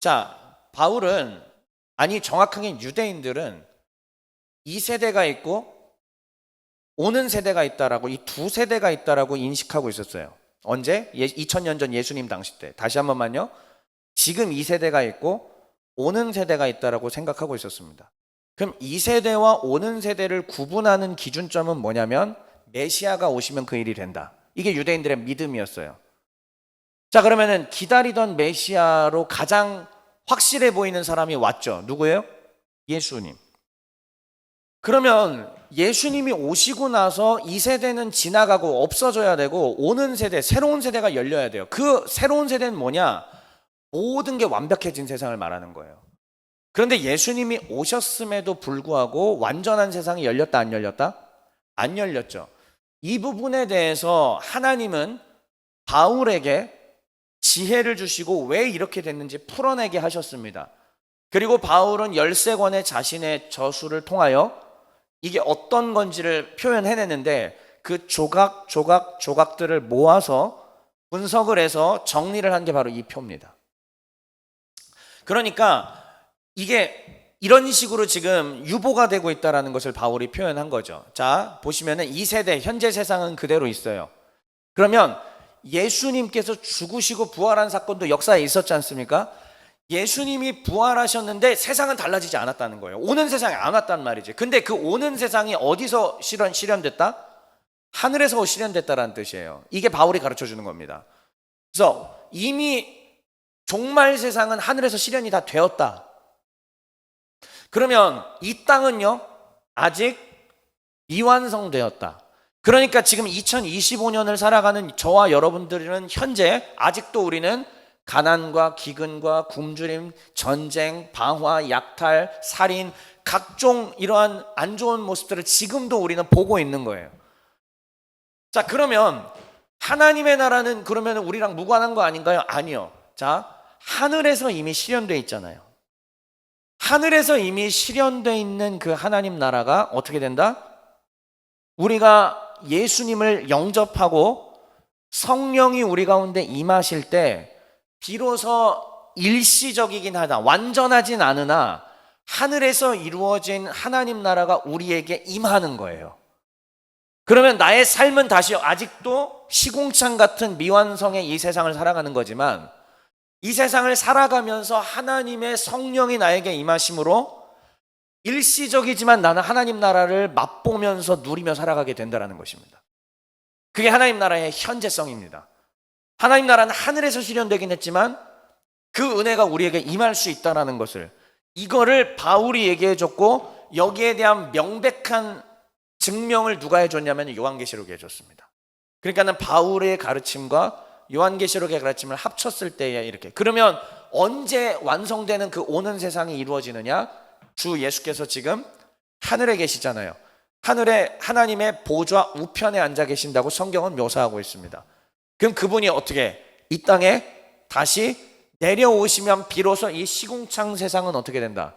Speaker 1: 자, 바울은 아니 정확하게 유대인들은 이 세대가 있고 오는 세대가 있다라고 이 두 세대가 있다라고 인식하고 있었어요. 언제? 2000년 전 예수님 당시 때. 다시 한 번만요. 지금 이 세대가 있고 오는 세대가 있다라고 생각하고 있었습니다. 그럼 이 세대와 오는 세대를 구분하는 기준점은 뭐냐면 메시아가 오시면 그 일이 된다. 이게 유대인들의 믿음이었어요. 자, 그러면은 기다리던 메시아로 가장 확실해 보이는 사람이 왔죠. 누구예요? 예수님. 그러면 예수님이 오시고 나서 이 세대는 지나가고 없어져야 되고 오는 세대, 새로운 세대가 열려야 돼요. 그 새로운 세대는 뭐냐? 모든 게 완벽해진 세상을 말하는 거예요. 그런데 예수님이 오셨음에도 불구하고 완전한 세상이 열렸다, 안 열렸다? 안 열렸죠. 이 부분에 대해서 하나님은 바울에게 지혜를 주시고 왜 이렇게 됐는지 풀어내게 하셨습니다. 그리고 바울은 13권의 자신의 저수를 통하여 이게 어떤 건지를 표현해내는데 그 조각들을 모아서 분석을 해서 정리를 한 게 바로 이 표입니다. 그러니까 이게 이런 식으로 지금 유보가 되고 있다는 것을 바울이 표현한 거죠. 자, 보시면은 이 세대, 현재 세상은 그대로 있어요. 그러면 예수님께서 죽으시고 부활한 사건도 역사에 있었지 않습니까? 예수님이 부활하셨는데 세상은 달라지지 않았다는 거예요. 오는 세상에 안 왔단 말이지. 근데 그 오는 세상이 어디서 실현됐다? 하늘에서 실현됐다라는 뜻이에요. 이게 바울이 가르쳐 주는 겁니다. 그래서 이미 종말 세상은 하늘에서 실현이 다 되었다. 그러면 이 땅은요, 아직 미완성되었다. 그러니까 지금 2025년을 살아가는 저와 여러분들은 현재 아직도 우리는 가난과 기근과 굶주림, 전쟁, 방화, 약탈, 살인, 각종 이러한 안 좋은 모습들을 지금도 우리는 보고 있는 거예요. 자, 그러면 하나님의 나라는 그러면 우리랑 무관한 거 아닌가요? 아니요. 자, 하늘에서 이미 실현되어 있잖아요. 하늘에서 이미 실현되어 있는 그 하나님 나라가 어떻게 된다? 우리가 예수님을 영접하고 성령이 우리 가운데 임하실 때 비로소 일시적이긴 하다, 완전하진 않으나 하늘에서 이루어진 하나님 나라가 우리에게 임하는 거예요. 그러면 나의 삶은 다시 아직도 시궁창 같은 미완성의 이 세상을 살아가는 거지만 이 세상을 살아가면서 하나님의 성령이 나에게 임하심으로 일시적이지만 나는 하나님 나라를 맛보면서 누리며 살아가게 된다는 것입니다. 그게 하나님 나라의 현재성입니다. 하나님 나라는 하늘에서 실현되긴 했지만 그 은혜가 우리에게 임할 수 있다는 것을, 이거를 바울이 얘기해 줬고 여기에 대한 명백한 증명을 누가 해줬냐면 요한계시록이 해줬습니다. 그러니까는 바울의 가르침과 요한계시록의 가르침을 합쳤을 때에 이렇게. 그러면 언제 완성되는 그 오는 세상이 이루어지느냐? 주 예수께서 지금 하늘에 계시잖아요. 하늘에 하나님의 보좌 우편에 앉아 계신다고 성경은 묘사하고 있습니다. 그럼 그분이 어떻게 이 땅에 다시 내려오시면 비로소 이 시궁창 세상은 어떻게 된다?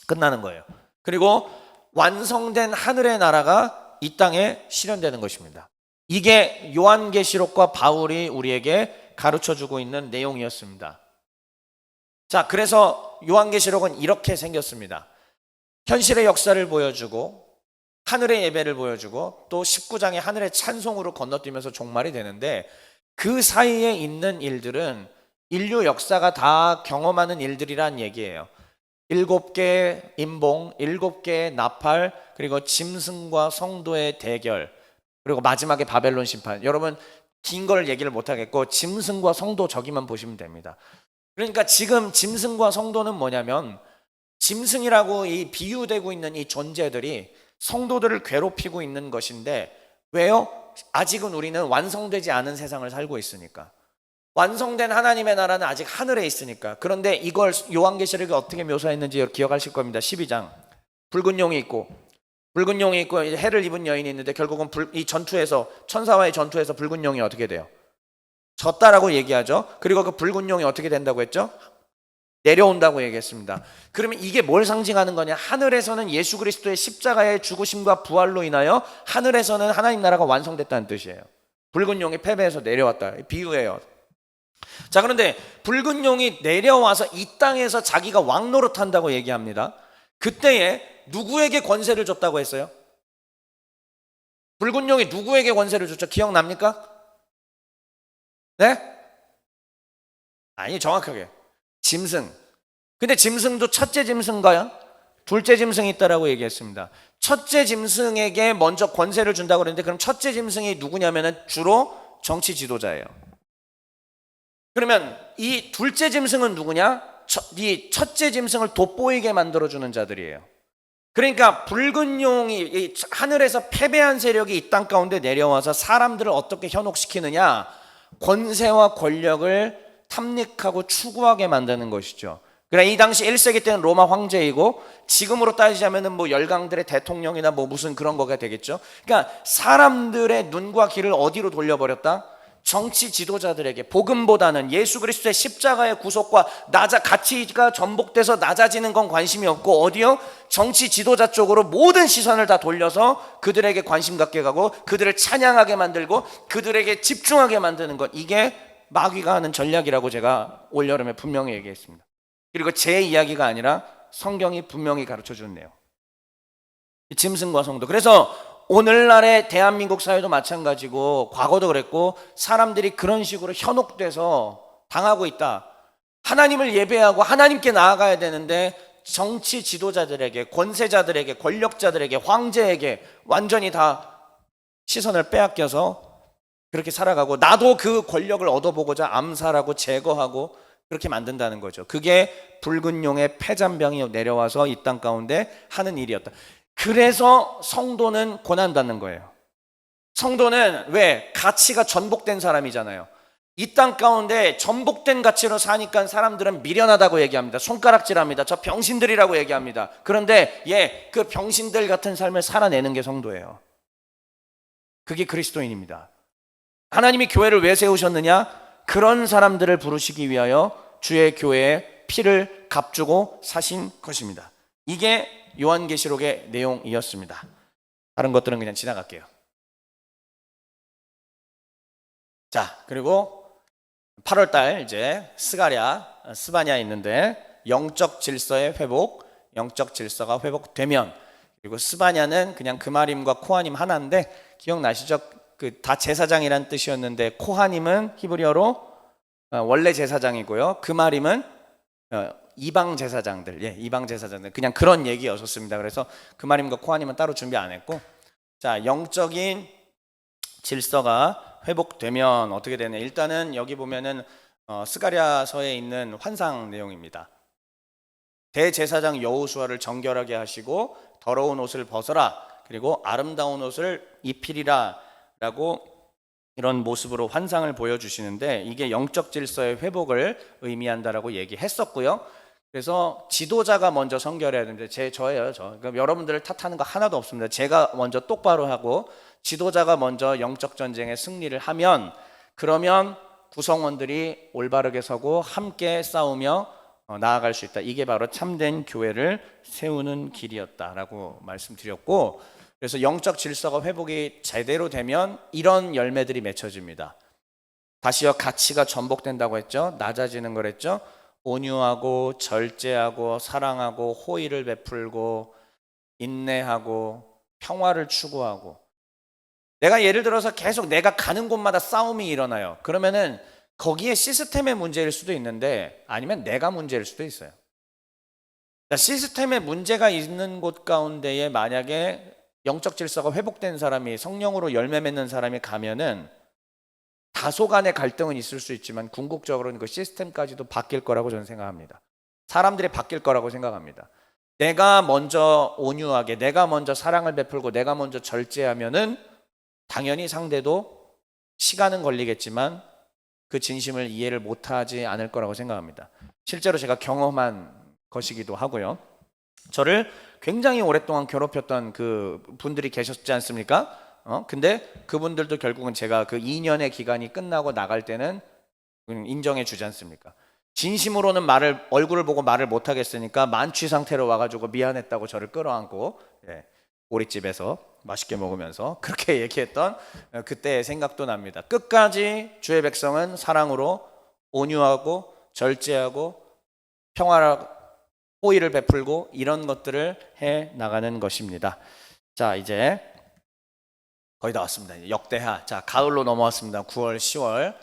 Speaker 1: 끝나는 거예요. 그리고 완성된 하늘의 나라가 이 땅에 실현되는 것입니다. 이게 요한계시록과 바울이 우리에게 가르쳐주고 있는 내용이었습니다. 자, 그래서 요한계시록은 이렇게 생겼습니다. 현실의 역사를 보여주고 하늘의 예배를 보여주고 또 19장의 하늘의 찬송으로 건너뛰면서 종말이 되는데 그 사이에 있는 일들은 인류 역사가 다 경험하는 일들이란 얘기예요. 7개의 임봉, 7개의 나팔, 그리고 짐승과 성도의 대결, 그리고 마지막에 바벨론 심판. 여러분 긴 걸 얘기를 못하겠고 짐승과 성도 저기만 보시면 됩니다. 그러니까 지금 짐승과 성도는 뭐냐면 짐승이라고 이 비유되고 있는 이 존재들이 성도들을 괴롭히고 있는 것인데, 왜요? 아직은 우리는 완성되지 않은 세상을 살고 있으니까. 완성된 하나님의 나라는 아직 하늘에 있으니까. 그런데 이걸 요한계시록이 어떻게 묘사했는지 기억하실 겁니다. 12장 붉은 용이 있고 해를 입은 여인이 있는데 결국은 이 전투에서, 천사와의 전투에서 붉은 용이 어떻게 돼요? 졌다라고 얘기하죠. 그리고 그 붉은 용이 어떻게 된다고 했죠? 내려온다고 얘기했습니다. 그러면 이게 뭘 상징하는 거냐? 하늘에서는 예수 그리스도의 십자가의 죽으심과 부활로 인하여 하늘에서는 하나님 나라가 완성됐다는 뜻이에요. 붉은 용이 패배해서 내려왔다. 비유예요. 자, 그런데 붉은 용이 내려와서 이 땅에서 자기가 왕 노릇한다고 얘기합니다. 그때에 누구에게 권세를 줬다고 했어요? 붉은 용이 누구에게 권세를 줬죠? 기억납니까? 네? 아니, 정확하게 짐승. 근데 짐승도 첫째 짐승가요? 둘째 짐승이 있다라고 얘기했습니다. 첫째 짐승에게 먼저 권세를 준다고 그랬는데, 그럼 첫째 짐승이 누구냐면은 주로 정치 지도자예요. 그러면 이 둘째 짐승은 누구냐? 이 첫째 짐승을 돋보이게 만들어주는 자들이에요. 그러니까 붉은 용이 하늘에서 패배한 세력이 이 땅 가운데 내려와서 사람들을 어떻게 현혹시키느냐? 권세와 권력을 탐닉하고 추구하게 만드는 것이죠. 그러니까 이 당시 1세기 때는 로마 황제이고, 지금으로 따지자면은 뭐 열강들의 대통령이나 뭐 무슨 그런 거가 되겠죠. 그러니까 사람들의 눈과 귀를 어디로 돌려버렸다? 정치 지도자들에게. 복음보다는 예수 그리스도의 십자가의 구속과 가치가 전복돼서 낮아지는 건 관심이 없고, 어디요? 정치 지도자 쪽으로 모든 시선을 다 돌려서 그들에게 관심 갖게 가고, 그들을 찬양하게 만들고, 그들에게 집중하게 만드는 것. 이게 마귀가 하는 전략이라고 제가 올여름에 분명히 얘기했습니다. 그리고 제 이야기가 아니라 성경이 분명히 가르쳐주는 내용. 짐승과 성도. 그래서 오늘날의 대한민국 사회도 마찬가지고, 과거도 그랬고, 사람들이 그런 식으로 현혹돼서 당하고 있다. 하나님을 예배하고 하나님께 나아가야 되는데, 정치 지도자들에게, 권세자들에게, 권력자들에게, 황제에게 완전히 다 시선을 빼앗겨서 그렇게 살아가고, 나도 그 권력을 얻어보고자 암살하고 제거하고 그렇게 만든다는 거죠. 그게 붉은 용의 폐잔병이 내려와서 이 땅 가운데 하는 일이었다. 그래서 성도는 고난받는 거예요. 성도는 왜? 가치가 전복된 사람이잖아요. 이 땅 가운데 전복된 가치로 사니까 사람들은 미련하다고 얘기합니다. 손가락질합니다. 저 병신들이라고 얘기합니다. 그런데 그 병신들 같은 삶을 살아내는 게 성도예요. 그게 그리스도인입니다. 하나님이 교회를 왜 세우셨느냐? 그런 사람들을 부르시기 위하여 주의 교회에 피를 값주고 사신 것입니다. 이게 요한계시록의 내용이었습니다. 다른 것들은 그냥 지나갈게요. 자, 그리고 8월달 이제 스바냐 있는데, 영적 질서의 회복, 영적 질서가 회복되면, 그리고 스바냐는 그냥 그마림과 코하님 하나인데, 기억나시죠? 다 제사장이란 뜻이었는데, 코하님은 히브리어로 원래 제사장이고요, 그마림은 이방 제사장들, 이방 제사장들, 그냥 그런 얘기였었습니다. 그래서 그마림과 코하님은 따로 준비 안 했고, 자, 영적인 질서가 회복되면 어떻게 되냐? 일단은 여기 보면은 스가랴서에 있는 환상 내용입니다. 대제사장 여호수아를 정결하게 하시고 더러운 옷을 벗어라, 그리고 아름다운 옷을 입히리라 라고 이런 모습으로 환상을 보여주시는데, 이게 영적 질서의 회복을 의미한다라고 얘기했었고요. 그래서 지도자가 먼저 성결해야 되는데, 저예요. 그러니까 여러분들을 탓하는 거 하나도 없습니다. 제가 먼저 똑바로 하고 지도자가 먼저 영적 전쟁에 승리를 하면, 그러면 구성원들이 올바르게 서고 함께 싸우며 나아갈 수 있다. 이게 바로 참된 교회를 세우는 길이었다라고 말씀드렸고, 그래서 영적 질서가 회복이 제대로 되면 이런 열매들이 맺혀집니다. 다시요, 가치가 전복된다고 했죠. 낮아지는 거랬죠. 온유하고 절제하고 사랑하고 호의를 베풀고 인내하고 평화를 추구하고. 내가 예를 들어서 계속 내가 가는 곳마다 싸움이 일어나요. 그러면은 거기에 시스템의 문제일 수도 있는데, 아니면 내가 문제일 수도 있어요. 시스템에 문제가 있는 곳 가운데에 만약에 영적 질서가 회복된 사람이, 성령으로 열매 맺는 사람이 가면은 다소 간의 갈등은 있을 수 있지만 궁극적으로는 그 시스템까지도 바뀔 거라고 저는 생각합니다. 사람들이 바뀔 거라고 생각합니다. 내가 먼저 온유하게, 내가 먼저 사랑을 베풀고, 내가 먼저 절제하면은 당연히 상대도 시간은 걸리겠지만 그 진심을 이해를 못하지 않을 거라고 생각합니다. 실제로 제가 경험한 것이기도 하고요. 저를 굉장히 오랫동안 괴롭혔던 그 분들이 계셨지 않습니까? 근데 그분들도 결국은 제가 그 2년의 기간이 끝나고 나갈 때는 인정해 주지 않습니까? 진심으로는 얼굴을 보고 말을 못 하겠으니까 만취 상태로 와가지고 미안했다고 저를 끌어안고 오리집에서 맛있게 먹으면서 그렇게 얘기했던 그때의 생각도 납니다. 끝까지 주의 백성은 사랑으로 온유하고 절제하고 평화로 호의를 베풀고 이런 것들을 해 나가는 것입니다. 자, 이제 거의 다 왔습니다. 역대하. 자, 가을로 넘어왔습니다. 9월, 10월.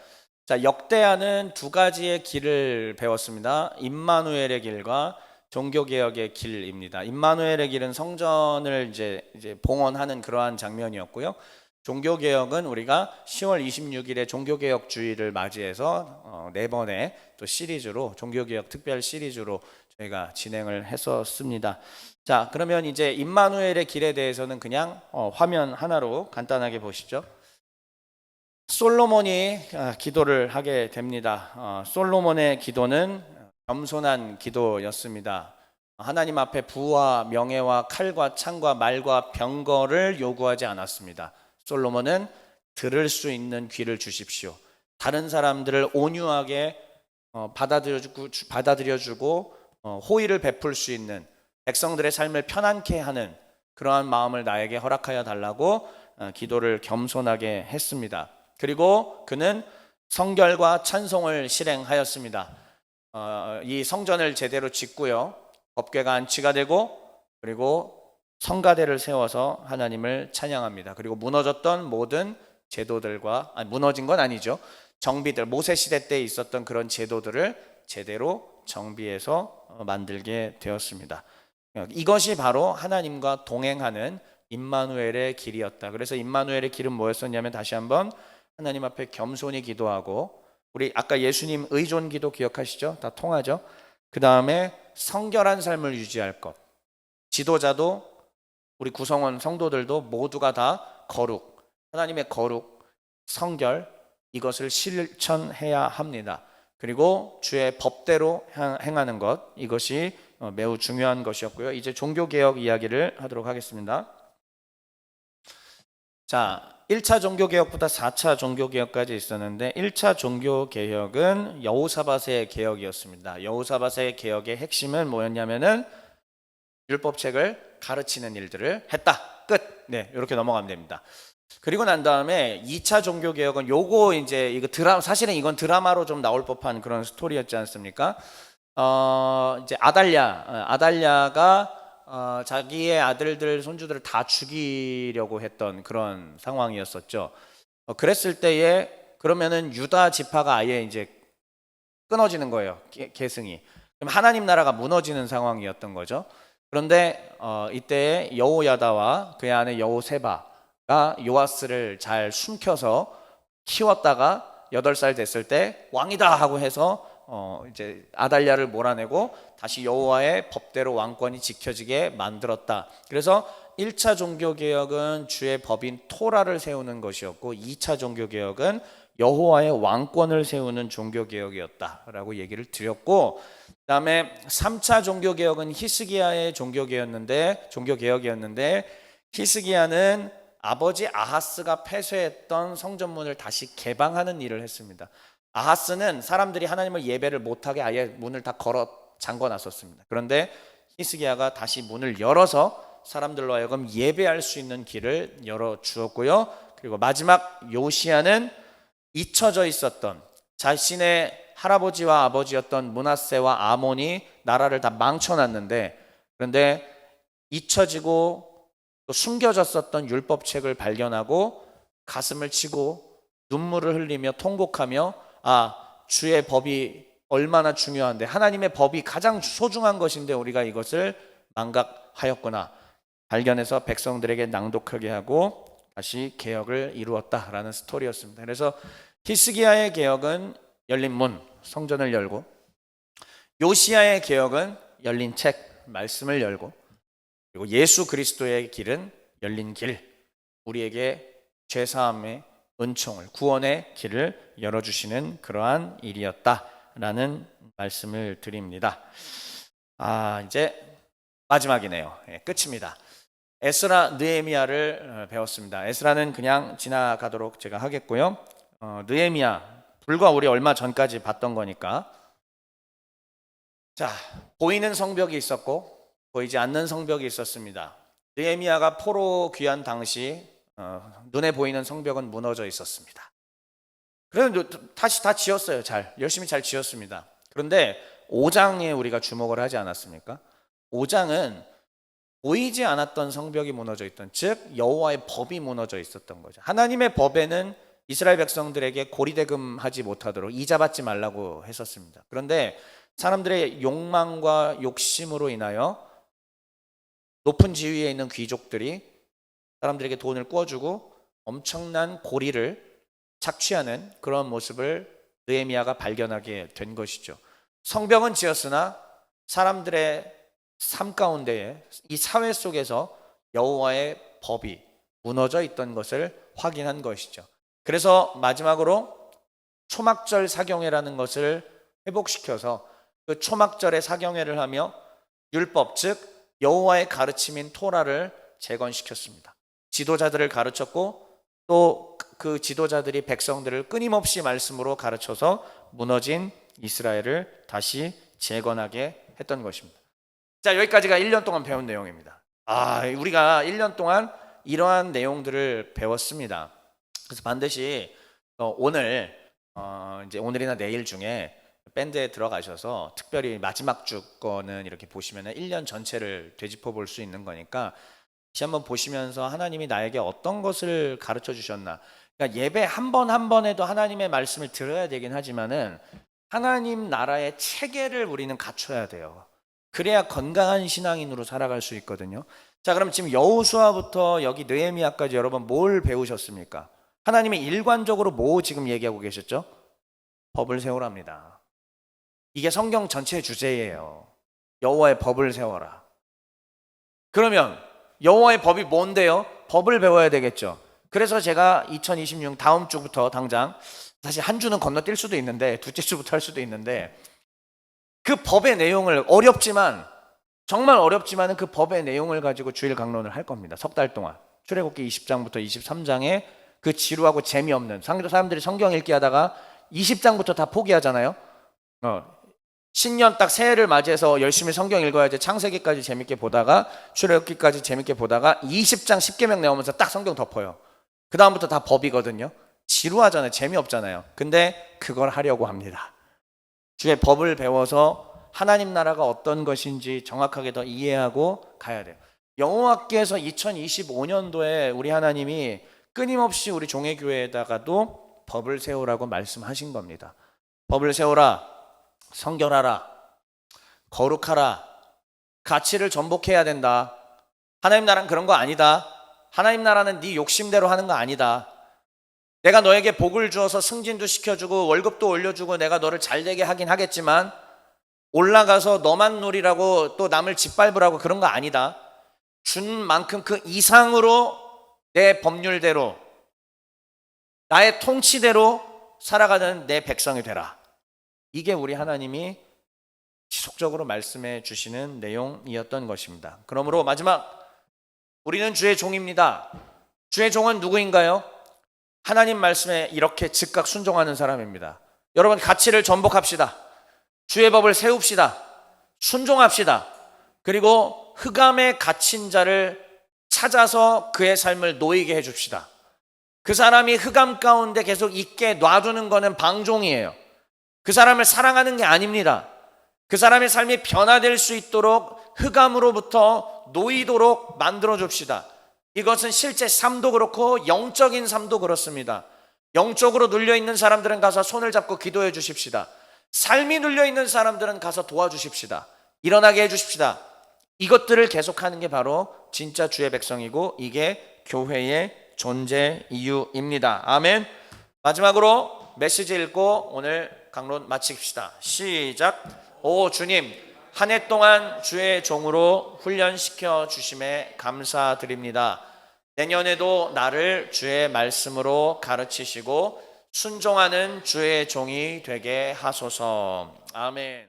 Speaker 1: 자, 역대하는 두 가지의 길을 배웠습니다. 임마누엘의 길과 종교개혁의 길입니다. 임마누엘의 길은 성전을 이제 봉헌하는 그러한 장면이었고요. 종교개혁은 우리가 10월 26일에 종교개혁 주일을 맞이해서 4번의 또 시리즈로 종교개혁 특별 시리즈로 저희가 진행을 했었습니다. 자, 그러면 이제 임마누엘의 길에 대해서는 그냥 화면 하나로 간단하게 보시죠. 솔로몬이 기도를 하게 됩니다. 솔로몬의 기도는 겸손한 기도였습니다. 하나님 앞에 부와 명예와 칼과 창과 말과 병거를 요구하지 않았습니다. 솔로몬은 들을 수 있는 귀를 주십시오. 다른 사람들을 온유하게 받아들여주고 호의를 베풀 수 있는, 백성들의 삶을 편안케 하는 그러한 마음을 나에게 허락하여 달라고 기도를 겸손하게 했습니다. 그리고 그는 성결과 찬송을 실행하였습니다. 이 성전을 제대로 짓고요, 법궤가 안치가 되고, 그리고 성가대를 세워서 하나님을 찬양합니다. 그리고 무너졌던 모든 제도들과, 무너진 건 아니죠, 정비들, 모세 시대 때 있었던 그런 제도들을 제대로 정비해서 만들게 되었습니다. 이것이 바로 하나님과 동행하는 임마누엘의 길이었다. 그래서 임마누엘의 길은 뭐였었냐면, 다시 한번 하나님 앞에 겸손히 기도하고, 우리 아까 예수님 의존 기도 기억하시죠? 다 통하죠? 그 다음에 성결한 삶을 유지할 것. 지도자도 우리 구성원 성도들도 모두가 다 거룩, 하나님의 거룩, 성결, 이것을 실천해야 합니다. 그리고 주의 법대로 행하는 것, 이것이 매우 중요한 것이었고요. 이제 종교개혁 이야기를 하도록 하겠습니다. 자, 1차 종교개혁보다 4차 종교개혁까지 있었는데, 1차 종교개혁은 여호사밧의 개혁이었습니다. 여호사밧의 개혁의 핵심은 뭐였냐면은 율법책을 가르치는 일들을 했다. 끝. 네, 이렇게 넘어가면 됩니다. 그리고 난 다음에 2차 종교개혁은 이거 사실은 이건 드라마로 좀 나올 법한 그런 스토리였지 않습니까? 이제 아달랴가 자기의 아들들, 손주들을 다 죽이려고 했던 그런 상황이었었죠. 그랬을 때에 그러면은 유다 지파가 아예 이제 끊어지는 거예요. 계승이. 그럼 하나님 나라가 무너지는 상황이었던 거죠. 그런데 이때 여호야다와 그의 아내 여호세바가 요아스를 잘 숨겨서 키웠다가 8살 됐을 때 왕이다 하고 해서 이제 아달랴를 몰아내고 다시 여호와의 법대로 왕권이 지켜지게 만들었다. 그래서 1차 종교개혁은 주의 법인 토라를 세우는 것이었고, 2차 종교개혁은 여호와의 왕권을 세우는 종교개혁이었다라고 얘기를 드렸고, 그 다음에 3차 종교개혁은 히스기야의 종교개혁이었는데, 히스기야는 아버지 아하스가 폐쇄했던 성전문을 다시 개방하는 일을 했습니다. 아하스는 사람들이 하나님을 예배를 못하게 아예 문을 다 잠궈놨었습니다. 그런데 히스기야가 다시 문을 열어서 사람들로 하여금 예배할 수 있는 길을 열어주었고요. 그리고 마지막 요시야는 잊혀져 있었던 자신의 할아버지와 아버지였던 므낫세와 아몬이 나라를 다 망쳐놨는데, 그런데 잊혀지고 또 숨겨졌었던 율법책을 발견하고 가슴을 치고 눈물을 흘리며 통곡하며, 주의 법이 얼마나 중요한데, 하나님의 법이 가장 소중한 것인데 우리가 이것을 망각하였구나 발견해서 백성들에게 낭독하게 하고 다시 개혁을 이루었다라는 스토리였습니다. 그래서 히스기야의 개혁은 열린 문, 성전을 열고, 요시야의 개혁은 열린 책, 말씀을 열고, 그리고 예수 그리스도의 길은 열린 길, 우리에게 죄사함의 은총을, 구원의 길을 열어주시는 그러한 일이었다라는 말씀을 드립니다. 이제 마지막이네요. 끝입니다. 에스라, 느헤미야를 배웠습니다. 에스라는 그냥 지나가도록 제가 하겠고요. 느헤미야, 불과 우리 얼마 전까지 봤던 거니까. 자, 보이는 성벽이 있었고 보이지 않는 성벽이 있었습니다. 느헤미야가 포로 귀환 당시 눈에 보이는 성벽은 무너져 있었습니다. 그래서 다시 다 지었어요. 열심히 잘 지었습니다. 그런데 5장에 우리가 주목을 하지 않았습니까? 5장은 보이지 않았던 성벽이 무너져 있던, 즉 여호와의 법이 무너져 있었던 거죠. 하나님의 법에는 이스라엘 백성들에게 고리대금하지 못하도록 이자 받지 말라고 했었습니다. 그런데 사람들의 욕망과 욕심으로 인하여 높은 지위에 있는 귀족들이 사람들에게 돈을 꿔주고 엄청난 고리를 착취하는 그런 모습을 느헤미야가 발견하게 된 것이죠. 성벽은 지었으나 사람들의 삶 가운데에 이 사회 속에서 여호와의 법이 무너져 있던 것을 확인한 것이죠. 그래서 마지막으로 초막절 사경회라는 것을 회복시켜서 그 초막절의 사경회를 하며 율법 즉 여호와의 가르침인 토라를 재건시켰습니다. 지도자들을 가르쳤고 또 그 지도자들이 백성들을 끊임없이 말씀으로 가르쳐서 무너진 이스라엘을 다시 재건하게 했던 것입니다. 자, 여기까지가 1년 동안 배운 내용입니다. 우리가 1년 동안 이러한 내용들을 배웠습니다. 그래서 반드시 오늘 이제 오늘이나 내일 중에 밴드에 들어가셔서 특별히 마지막 주 거는 이렇게 보시면 1년 전체를 되짚어 볼 수 있는 거니까 다시 한번 보시면서 하나님이 나에게 어떤 것을 가르쳐 주셨나. 그러니까 예배 한 번 한 번에도 하나님의 말씀을 들어야 되긴 하지만은 하나님 나라의 체계를 우리는 갖춰야 돼요. 그래야 건강한 신앙인으로 살아갈 수 있거든요. 자, 그럼 지금 여호수아부터 여기 느헤미야까지 여러분 뭘 배우셨습니까? 하나님이 일관적으로 뭐 지금 얘기하고 계셨죠? 법을 세우랍니다. 이게 성경 전체의 주제예요. 여호와의 법을 세워라. 그러면 여호와의 법이 뭔데요? 법을 배워야 되겠죠. 그래서 제가 2026 다음 주부터 당장, 사실 한 주는 건너뛸 수도 있는데 둘째 주부터 할 수도 있는데 그 법의 내용을 정말 어렵지만은 그 법의 내용을 가지고 주일 강론을 할 겁니다. 석 달 동안. 출애굽기 20장부터 23장에 그 지루하고 재미없는, 사람들이 성경 읽기 하다가 20장부터 다 포기하잖아요. 신년 딱 새해를 맞이해서 열심히 성경 읽어야지 창세기까지 재밌게 보다가 출애굽기까지 재밌게 보다가 20장 10계명 나오면서 딱 성경 덮어요. 그 다음부터 다 법이거든요. 지루하잖아요. 재미없잖아요. 근데 그걸 하려고 합니다. 주의 법을 배워서 하나님 나라가 어떤 것인지 정확하게 더 이해하고 가야 돼요. 여호와께서 2025년도에 우리 하나님이 끊임없이 우리 종회교회에다가도 법을 세우라고 말씀하신 겁니다. 법을 세우라, 성결하라, 거룩하라, 가치를 전복해야 된다. 하나님 나라는 그런 거 아니다. 하나님 나라는 네 욕심대로 하는 거 아니다. 내가 너에게 복을 주어서 승진도 시켜주고 월급도 올려주고 내가 너를 잘되게 하긴 하겠지만 올라가서 너만 누리라고 또 남을 짓밟으라고 그런 거 아니다. 준 만큼 그 이상으로 내 법률대로 나의 통치대로 살아가는 내 백성이 되라. 이게 우리 하나님이 지속적으로 말씀해 주시는 내용이었던 것입니다. 그러므로 마지막, 우리는 주의 종입니다. 주의 종은 누구인가요? 하나님 말씀에 이렇게 즉각 순종하는 사람입니다. 여러분, 가치를 전복합시다. 주의 법을 세웁시다. 순종합시다. 그리고 흑암에 갇힌 자를 찾아서 그의 삶을 놓이게 해줍시다. 그 사람이 흑암 가운데 계속 있게 놔두는 것은 방종이에요. 그 사람을 사랑하는 게 아닙니다. 그 사람의 삶이 변화될 수 있도록 흑암으로부터 놓이도록 만들어 줍시다. 이것은 실제 삶도 그렇고 영적인 삶도 그렇습니다. 영적으로 눌려있는 사람들은 가서 손을 잡고 기도해 주십시다. 삶이 눌려있는 사람들은 가서 도와주십시다. 일어나게 해주십시다. 이것들을 계속하는 게 바로 진짜 주의 백성이고 이게 교회의 존재 이유입니다. 아멘. 마지막으로 메시지 읽고 오늘 강론 마칩시다. 시작. 오 주님, 한 해 동안 주의 종으로 훈련시켜 주심에 감사드립니다. 내년에도 나를 주의 말씀으로 가르치시고 순종하는 주의 종이 되게 하소서. 아멘.